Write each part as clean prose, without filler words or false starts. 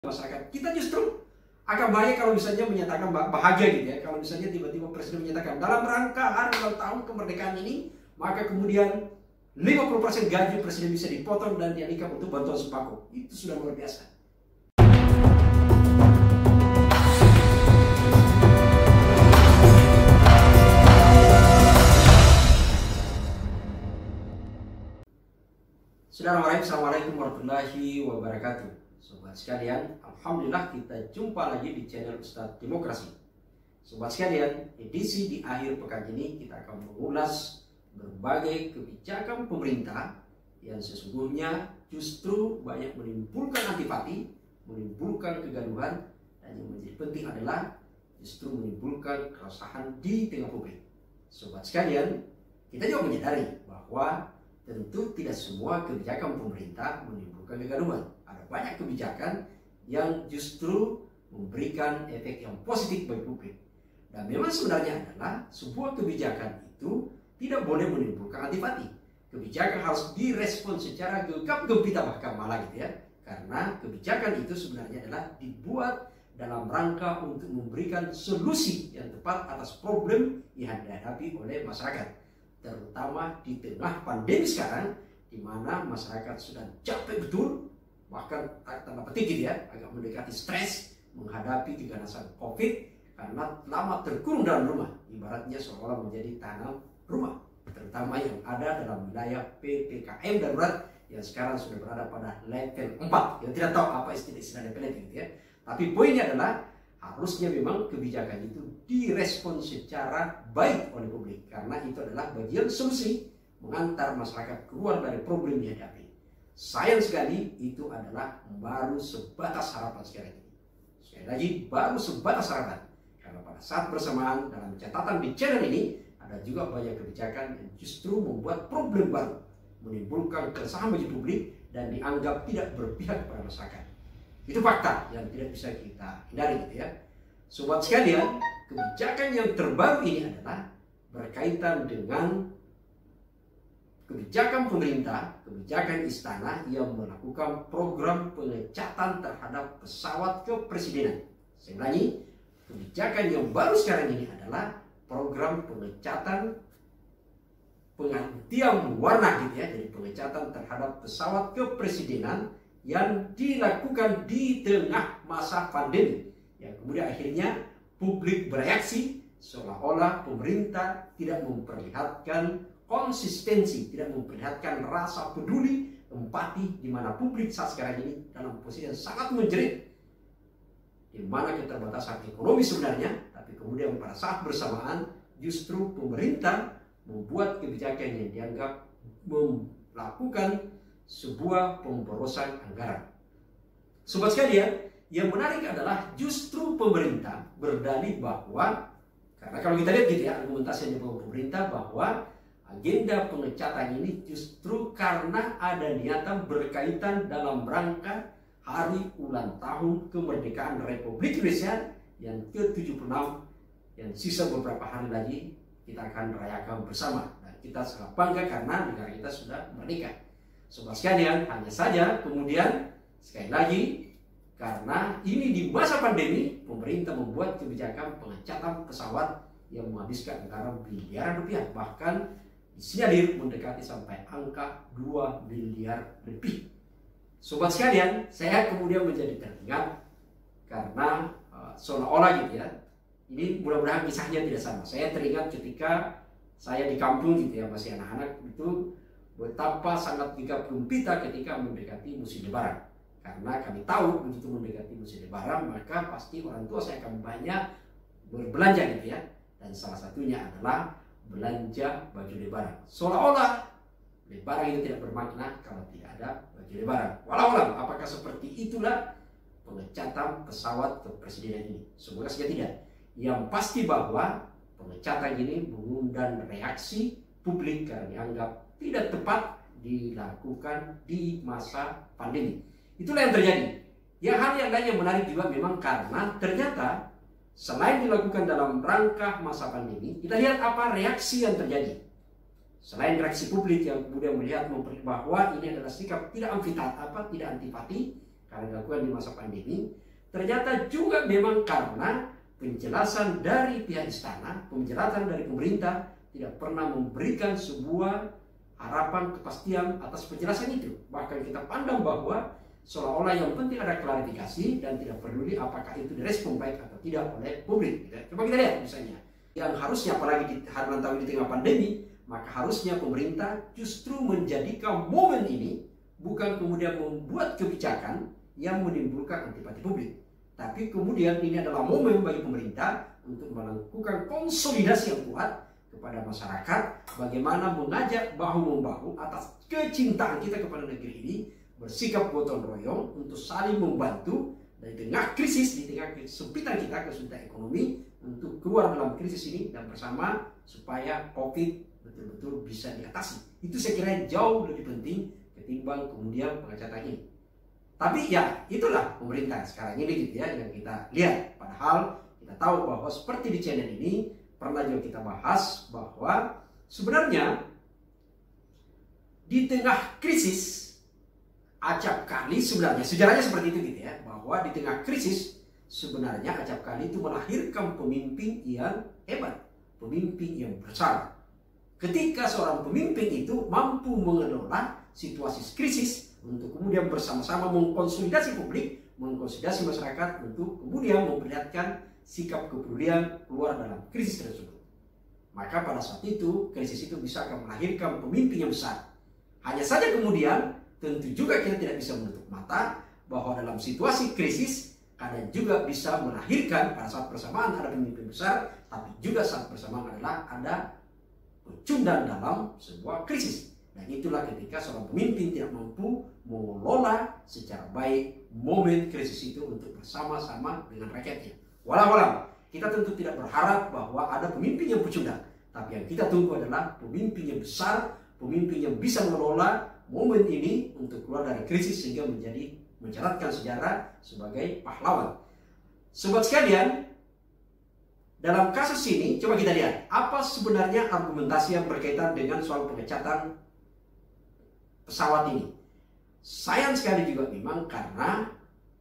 masyarakat. Kita justru akan baik kalau misalnya menyatakan bahagia gitu ya. Kalau misalnya tiba-tiba presiden menyatakan dalam rangka hari ulang tahun kemerdekaan ini, maka kemudian 50% gaji presiden bisa dipotong dan dialihkan untuk bantuan sembako. Itu sudah luar biasa. Assalamualaikum warahmatullahi wabarakatuh. Sobat sekalian, alhamdulillah kita jumpa lagi di channel Ustadz Demokrasi. Sobat sekalian, edisi di akhir pekan ini kita akan mengulas berbagai kebijakan pemerintah yang sesungguhnya justru banyak menimbulkan antipati, menimbulkan kegaduhan, dan yang menjadi penting adalah justru menimbulkan keresahan di tengah publik. Sobat sekalian, kita juga menyadari bahwa tentu tidak semua kebijakan pemerintah menimbulkan kegaduhan. Ada banyak kebijakan yang justru memberikan efek yang positif bagi publik. Dan memang sebenarnya adalah sebuah kebijakan itu tidak boleh menimbulkan antipati. Kebijakan harus direspon secara gegap gempita bahkan malah gitu ya. Karena kebijakan itu sebenarnya adalah dibuat dalam rangka untuk memberikan solusi yang tepat atas problem yang dihadapi oleh masyarakat. Terutama di tengah pandemi sekarang, di mana masyarakat sudah capek betul, bahkan tanda petik gitu ya, agak mendekati stres menghadapi keganasan COVID karena lama terkurung dalam rumah, ibaratnya seolah menjadi tahanan rumah, terutama yang ada dalam wilayah PPKM darurat yang sekarang sudah berada pada level 4. Yang tidak tahu apa istilah level gitu ya. Tapi poinnya adalah harusnya memang kebijakan itu direspon secara baik oleh publik, karena itu adalah bagian solusi mengantar masyarakat keluar dari problem yang dihadapi. Sayang sekali itu adalah baru sebatas harapan sekarang ini. Sekali lagi baru sebatas harapan, karena pada saat bersamaan dalam catatan di channel ini ada juga banyak kebijakan yang justru membuat problem baru, menimbulkan keresahan bagi publik dan dianggap tidak berpihak pada masyarakat. Itu fakta yang tidak bisa kita hindari gitu ya. Sobat sekalian, kebijakan yang terbaru ini adalah berkaitan dengan kebijakan pemerintah, kebijakan istana yang melakukan program pengecatan terhadap pesawat kepresidenan. Saya ulangi, kebijakan yang baru sekarang ini adalah program pengecatan penggantian warna gitu ya, jadi pengecatan terhadap pesawat kepresidenan yang dilakukan di tengah masa pandemi, yang kemudian akhirnya publik bereaksi seolah-olah pemerintah tidak memperlihatkan konsistensi, tidak memperlihatkan rasa peduli, empati, di mana publik saat sekarang ini dalam posisi yang sangat menjerit, di mana keterbatasan ekonomi sebenarnya, tapi kemudian pada saat bersamaan justru pemerintah membuat kebijakan yang dianggap melakukan sebuah pemborosan anggaran. Sobat sekalian, yang menarik adalah justru pemerintah berdalih bahwa, karena kalau kita lihat gitu ya, argumentasi dari pemerintah bahwa agenda pengecatan ini justru karena ada niatan berkaitan dalam rangka hari ulang tahun kemerdekaan Republik Indonesia yang ke-76, yang sisa beberapa hari lagi kita akan rayakan bersama. Dan kita sangat bangga karena negara kita sudah merdeka. Sobat sekalian, hanya saja kemudian sekali lagi karena ini di masa pandemi, pemerintah membuat kebijakan pengecatan pesawat yang menghabiskan anggaran miliaran rupiah, bahkan disinyalir mendekati sampai angka 2 miliar lebih. Sobat sekalian, saya kemudian menjadi teringat karena seolah-olah gitu ya, ini mudah-mudahan kisahnya tidak sama. Saya teringat ketika saya di kampung gitu ya, masih anak-anak itu, betapa sangat gegap gempita ketika mendekati musim lebaran. Karena kami tahu begitu mendekati musim lebaran, maka pasti orang tua saya akan banyak berbelanja gitu ya. Dan salah satunya adalah belanja baju lebaran. Seolah-olah lebaran itu tidak bermakna kalau tidak ada baju lebaran. Walau apakah seperti itulah pengecatan pesawat kepresidenan ini? Semoga saja tidak. Yang pasti bahwa pengecatan ini mengundang reaksi publik karena dianggap tidak tepat dilakukan di masa pandemi. Itulah yang terjadi. Hal yang lain yang menarik juga memang karena ternyata selain dilakukan dalam rangka masa pandemi, kita lihat apa reaksi yang terjadi. Selain reaksi publik yang kemudian melihat bahwa ini adalah sikap tidak antipati, karena dilakukan di masa pandemi, ternyata juga memang karena penjelasan dari pihak istana, penjelasan dari pemerintah tidak pernah memberikan sebuah harapan kepastian atas penjelasan itu. Bahkan kita pandang bahwa seolah-olah yang penting ada klarifikasi dan tidak peduli apakah itu direspon baik atau tidak oleh publik. Coba kita lihat misalnya, yang harusnya apalagi di hari tahun di tengah pandemi, maka harusnya pemerintah justru menjadikan momen ini bukan kemudian membuat kebijakan yang menimbulkan antipati publik, tapi kemudian ini adalah momen bagi pemerintah untuk melakukan konsolidasi yang kuat kepada masyarakat, bagaimana mengajak bahu-membahu atas kecintaan kita kepada negeri ini, bersikap gotong royong untuk saling membantu dari tengah krisis, di tengah kesempitan kita, kesulitan ekonomi, untuk keluar dalam krisis ini dan bersama supaya COVID betul-betul bisa diatasi. Itu saya kira jauh lebih penting ketimbang kemudian pengecatan ini. Tapi ya itulah pemerintah sekarang ini gitu ya yang kita lihat. Padahal kita tahu bahwa seperti di channel ini pernah juga kita bahas bahwa sebenarnya di tengah krisis acap kali sebenarnya sejarahnya seperti itu gitu ya, bahwa di tengah krisis sebenarnya acap kali itu melahirkan pemimpin yang hebat, pemimpin yang besar. Ketika seorang pemimpin itu mampu mengelola situasi krisis untuk kemudian bersama-sama mengkonsolidasi publik, mengkonsolidasi masyarakat untuk kemudian memperlihatkan sikap kepedulian keluar dalam krisis tersebut. Maka pada saat itu krisis itu bisa akan melahirkan pemimpin yang besar. Hanya saja kemudian tentu juga kita tidak bisa menutup mata bahwa dalam situasi krisis kadang juga bisa melahirkan pada saat bersamaan ada pemimpin besar, tapi juga saat bersamaan adalah ada pecundang dalam sebuah krisis. Dan itulah ketika seorang pemimpin tidak mampu mengelola secara baik momen krisis itu untuk bersama-sama dengan rakyatnya. Walau kita tentu tidak berharap bahwa ada pemimpin yang pecundang, tapi yang kita tunggu adalah pemimpin yang besar, pemimpin yang bisa mengelola momen ini untuk keluar dari krisis sehingga mencatatkan sejarah sebagai pahlawan. Sobat sekalian, dalam kasus ini coba kita lihat apa sebenarnya argumentasi yang berkaitan dengan soal pengecatan pesawat ini. Sayang sekali juga memang karena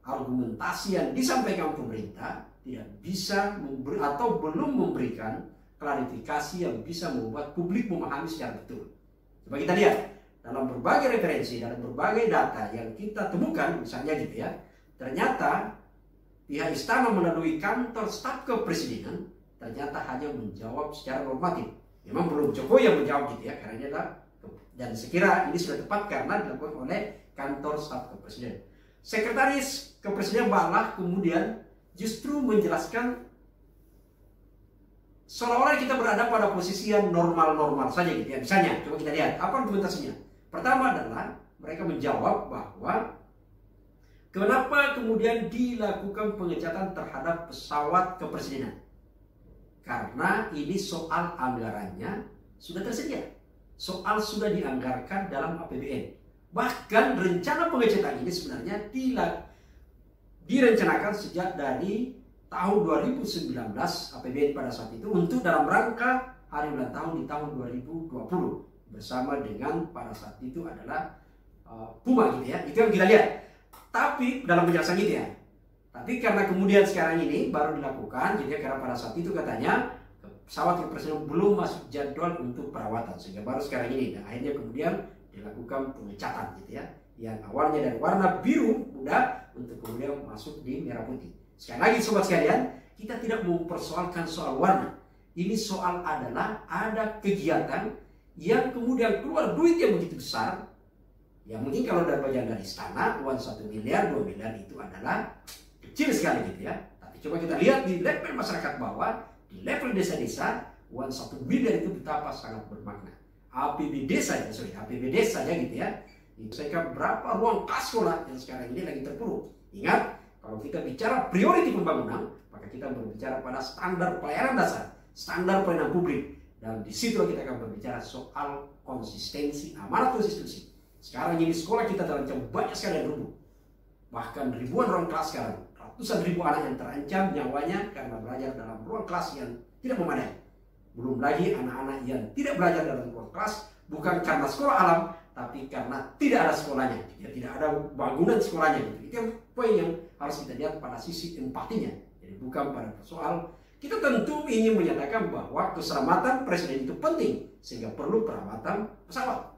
argumentasi yang disampaikan pemerintah tidak bisa atau belum memberikan klarifikasi yang bisa membuat publik memahami secara betul. Coba kita lihat dalam berbagai referensi, dalam berbagai data yang kita temukan, misalnya gitu ya, ternyata pihak istana melalui kantor staf kepresidenan ternyata hanya menjawab secara normatif. Memang belum Jokowi yang menjawab gitu ya, karena ini adalah, dan sekira ini sudah tepat karena dilakukan oleh kantor staf kepresidenan. Sekretaris kepresidenan malah kemudian justru menjelaskan seolah-olah kita berada pada posisi yang normal-normal saja gitu ya. Misalnya, coba kita lihat apa argumentasinya. Pertama adalah mereka menjawab bahwa kenapa kemudian dilakukan pengecatan terhadap pesawat kepresidenan. Karena ini soal anggarannya sudah tersedia. Soal sudah dianggarkan dalam APBN. Bahkan rencana pengecatan ini sebenarnya direncanakan sejak dari tahun 2019 APBN pada saat itu untuk dalam rangka hari ulang tahun di tahun 2020 bersama dengan pada saat itu adalah Puma gitu ya. Itu yang kita lihat. Tapi dalam penjelasan gitu ya. Tapi karena kemudian sekarang ini baru dilakukan gitu ya, karena pada saat itu katanya pesawat kepresidenan belum masuk jadwal untuk perawatan sehingga baru sekarang ini. Dan akhirnya kemudian dilakukan pengecatan gitu ya. Yang awalnya dari warna biru muda untuk kemudian masuk di merah putih. Sekali lagi sobat sekalian, kita tidak mempersoalkan soal warna. Ini soal adalah ada kegiatan yang kemudian keluar duit yang begitu besar. Ya mungkin kalau dari bagian dari istana, uang 1 miliar, 2 miliar itu adalah kecil sekali gitu ya. Tapi coba kita lihat di level masyarakat bawah, di level desa-desa, uang 1 miliar itu betapa sangat bermakna. APBD saja gitu ya. Misalkan berapa ruang kelas sekolah yang sekarang ini lagi terpuruk. Ingat, kalau kita bicara priority pembangunan, maka kita berbicara pada standar pelayanan dasar, standar pelayanan publik. Dan di situ kita akan berbicara soal konsistensi amanat konstitusi. Sekarang ini sekolah kita terancam banyak sekali yang rubuh. Bahkan ribuan ruang kelas sekarang, ratusan ribu anak yang terancam nyawanya karena belajar dalam ruang kelas yang tidak memadai. Belum lagi anak-anak yang tidak belajar dalam ruang kelas bukan karena sekolah alam, tapi karena tidak ada sekolahnya, ya, tidak ada bangunan sekolahnya gitu. Itu yang poin yang harus kita lihat pada sisi empatinya. Jadi bukan pada soal kita tentu ingin menyatakan bahwa keselamatan presiden itu penting sehingga perlu perawatan pesawat.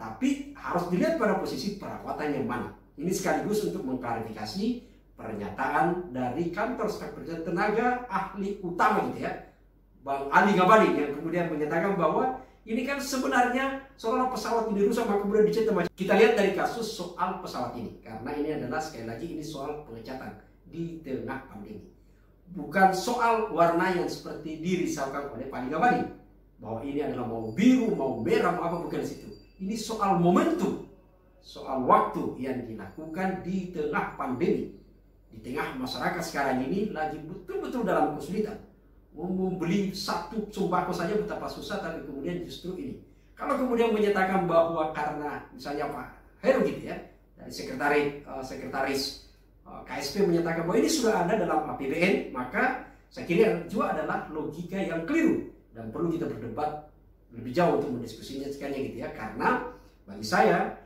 Tapi harus dilihat pada posisi perawatan yang mana. Ini sekaligus untuk mengklarifikasi pernyataan dari kantor staf presiden tenaga ahli utama gitu ya, Bang Ali Ngabalin, yang kemudian menyatakan bahwa ini kan sebenarnya seolah pesawat ini rusak maka kemudian dicat. Kita lihat dari kasus soal pesawat ini, karena ini adalah sekali lagi ini soal pengecatan di tengah pandemi. Bukan soal warna yang seperti dirisaukan oleh Pak Ali Ngabalin, bahwa ini adalah mau biru, mau merah, mau apa, bukan di situ. Ini soal momentum, soal waktu yang dilakukan di tengah pandemi. Di tengah masyarakat sekarang ini lagi betul-betul dalam kesulitan. Membeli satu sembako saja betapa susah, tapi kemudian justru ini. Kalau kemudian menyatakan bahwa karena misalnya Pak Heru gitu ya, dari sekretaris KSP menyatakan bahwa ini sudah ada dalam APBN, maka saya kira juga adalah logika yang keliru dan perlu kita berdebat lebih jauh untuk mendiskusinya gitu ya. Karena bagi saya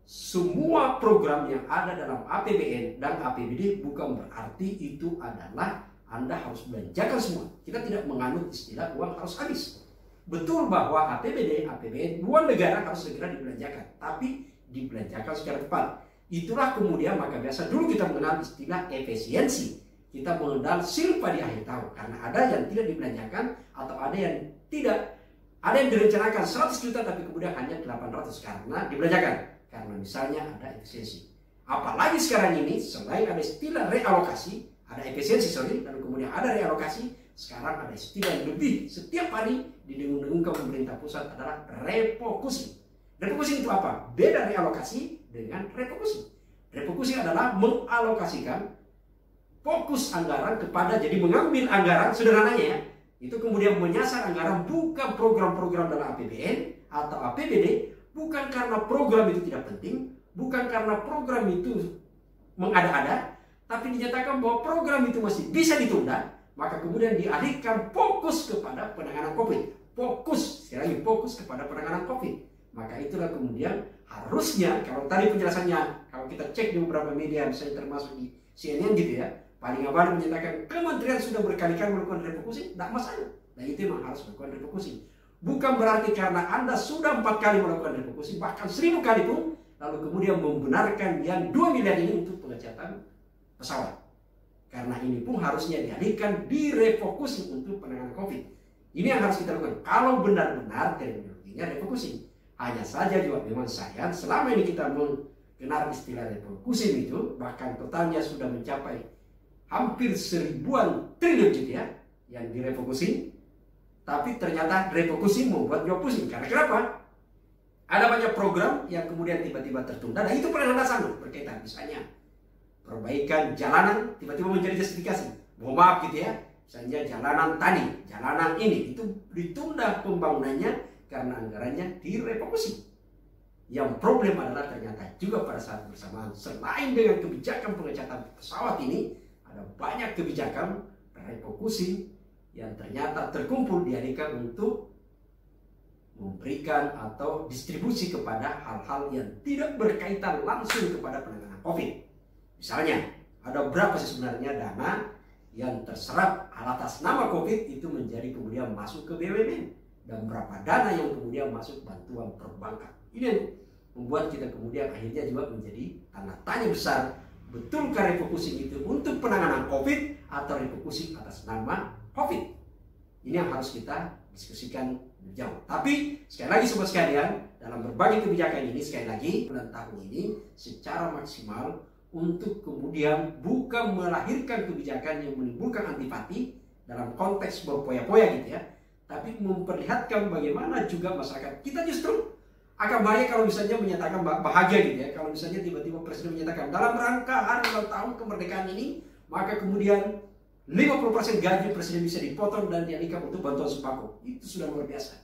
semua program yang ada dalam APBN dan APBD bukan berarti itu adalah Anda harus belanjakan semua. Kita tidak menganut istilah uang harus habis. Betul bahwa APBD, APBN, uang negara harus segera dibelanjakan, tapi dibelanjakan secara tepat. Itulah kemudian maka biasa dulu kita mengenal istilah efisiensi. Kita mengenal silpa di akhir tahun, karena ada yang tidak dibelanjakan atau ada yang tidak. Ada yang direncanakan 100 juta tapi kemudian hanya 800 karena dibelanjakan. Karena misalnya ada efisiensi. Apalagi sekarang ini selain ada istilah realokasi, ada efisiensi lalu kemudian ada realokasi, sekarang ada istilah yang lebih setiap hari didengung-dengungkan pemerintah pusat adalah refocusing. Refocusing itu apa? Beda realokasi dengan refocusing. Refocusing adalah mengalokasikan fokus anggaran kepada, jadi mengambil anggaran sederhananya ya, itu kemudian menyasar anggaran bukan program-program dalam APBN atau APBD, bukan karena program itu tidak penting, bukan karena program itu mengada-ada, tapi dinyatakan bahwa program itu masih bisa ditunda, maka kemudian dialihkan fokus kepada penanganan COVID. Fokus, sekali lagi fokus kepada penanganan COVID. Maka itulah kemudian harusnya, kalau tadi penjelasannya, kalau kita cek di beberapa media, misalnya termasuk di CNN gitu ya, Pak Ali Ngabalin menyatakan kementerian sudah berkali-kali melakukan refocusing, tidak masalah. Nah itu memang harus melakukan refocusing. Bukan berarti karena Anda sudah 4 kali melakukan refocusing, bahkan 1000 kali pun, lalu kemudian membenarkan yang 2 miliar ini untuk pengecatan pesawat. Karena ini pun harusnya dialihkan direfocusing untuk penanganan COVID. Ini yang harus kita lakukan. Kalau benar-benar terminologinya refocusing. Hanya saja juga memang sayang selama ini kita mengenal istilah refocusing itu, bahkan totalnya sudah mencapai hampir 1000-an triliun gitu ya yang direfocusing. Tapi ternyata refocusing membuat juga pusing. Karena kenapa? Ada banyak program yang kemudian tiba-tiba tertunda. Dan itu pernah sanggup berkaitan misalnya perbaikan jalanan tiba-tiba menjadi justifikasi. Mohon maaf gitu ya. Misalnya jalanan tadi, jalanan ini itu ditunda pembangunannya karena anggarannya direfocusing. Yang problem adalah ternyata juga pada saat bersamaan selain dengan kebijakan pengecatan pesawat ini, ada banyak kebijakan refocusing yang ternyata terkumpul dialihkan untuk memberikan atau distribusi kepada hal-hal yang tidak berkaitan langsung kepada penanganan COVID. Misalnya, ada berapa sih sebenarnya dana yang terserap atas nama COVID itu menjadi kemudian masuk ke BUMN, dan berapa dana yang kemudian masuk bantuan perbankan. Ini yang membuat kita kemudian akhirnya juga menjadi tanda tanya besar, betulkah refocusing itu untuk penanganan COVID atau refocusing atas nama COVID? Ini yang harus kita diskusikan lebih jauh. Tapi sekali lagi sobat sekalian, dalam berbagai kebijakan ini sekali lagi bulan tahun ini secara maksimal untuk kemudian bukan melahirkan kebijakan yang menimbulkan antipati dalam konteks berpoya-poya gitu ya, tapi memperlihatkan bagaimana juga masyarakat kita justru akan bahagia kalau misalnya menyatakan bahagia gitu ya, kalau misalnya tiba-tiba presiden menyatakan dalam rangka hari ulang tahun kemerdekaan ini, maka kemudian 50% gaji presiden bisa dipotong dan dialihkan untuk bantuan sembako. Itu sudah luar biasa.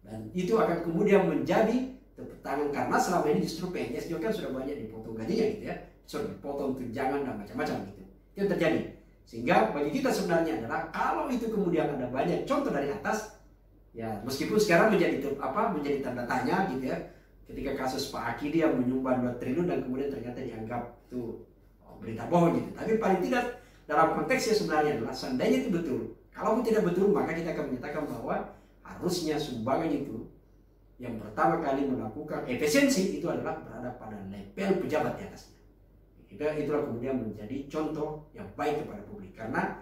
Dan itu akan kemudian menjadi tepuk tangan karena selama ini justru PNS juga kan sudah banyak dipotong gajinya gitu ya. Sudah dipotong tunjangan dan macam-macam gitu. Itu yang terjadi. Sehingga bagi kita sebenarnya adalah kalau itu kemudian ada banyak contoh dari atas, ya meskipun sekarang menjadi tanda tanya gitu ya, ketika kasus Pak Aki dia menyumbang 2 triliun dan kemudian ternyata dianggap itu berita bohong gitu. Tapi paling tidak dalam konteksnya sebenarnya adalah seandainya itu betul. Kalau tidak betul maka kita akan menyatakan bahwa harusnya sumbangan itu yang pertama kali melakukan efisiensi itu adalah berada pada level pejabat di atasnya. Itulah kemudian menjadi contoh yang baik kepada publik, karena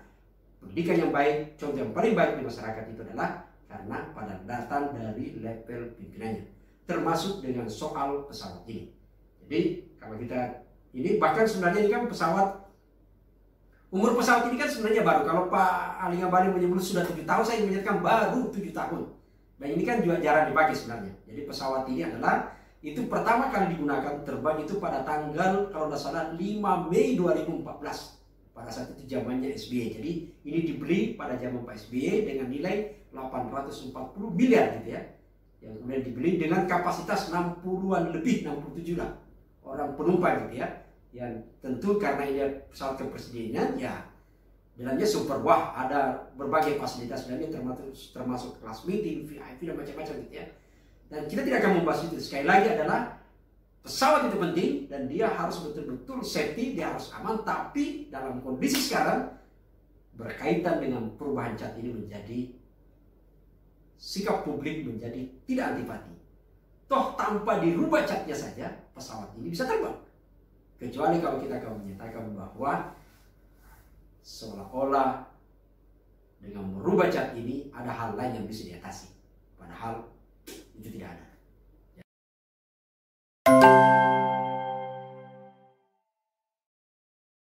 pendidikan yang baik, contoh yang paling baik di masyarakat itu adalah karena pada datang dari level pimpinannya, termasuk dengan soal pesawat ini. Jadi kalau kita ini bahkan sebenarnya ini kan pesawat, umur pesawat ini kan sebenarnya baru. Kalau Pak Ali Ngabalin menyebut sudah 7 tahun, saya menyatakan baru 7 tahun. Dan ini kan juga jarang dipakai sebenarnya. Jadi pesawat ini adalah itu pertama kali digunakan terbang itu pada tanggal kalau tidak salah 5 Mei 2014 pada saat itu zamannya SBY. Jadi ini dibeli pada zaman Pak SBY dengan nilai 840 miliar gitu ya, yang kemudian dibeli dengan kapasitas 60-an lebih, 67 lah orang penumpang gitu ya. Yang tentu karena ini pesawat kepresidenan ya dalamnya super, wah ada berbagai fasilitas dalamnya termasuk kelas meeting, VIP dan macam-macam gitu ya. Dan kita tidak akan membahas itu. Sekali lagi adalah pesawat itu penting dan dia harus betul-betul safety, dia harus aman. Tapi dalam kondisi sekarang berkaitan dengan perubahan cat ini menjadi sikap publik menjadi tidak antipati. Toh tanpa dirubah catnya saja pesawat ini bisa terbang. Kecuali kalau kita akan menyatakan bahwa seolah-olah dengan merubah cat ini ada hal lain yang bisa diatasi. Padahal itu tidak ada.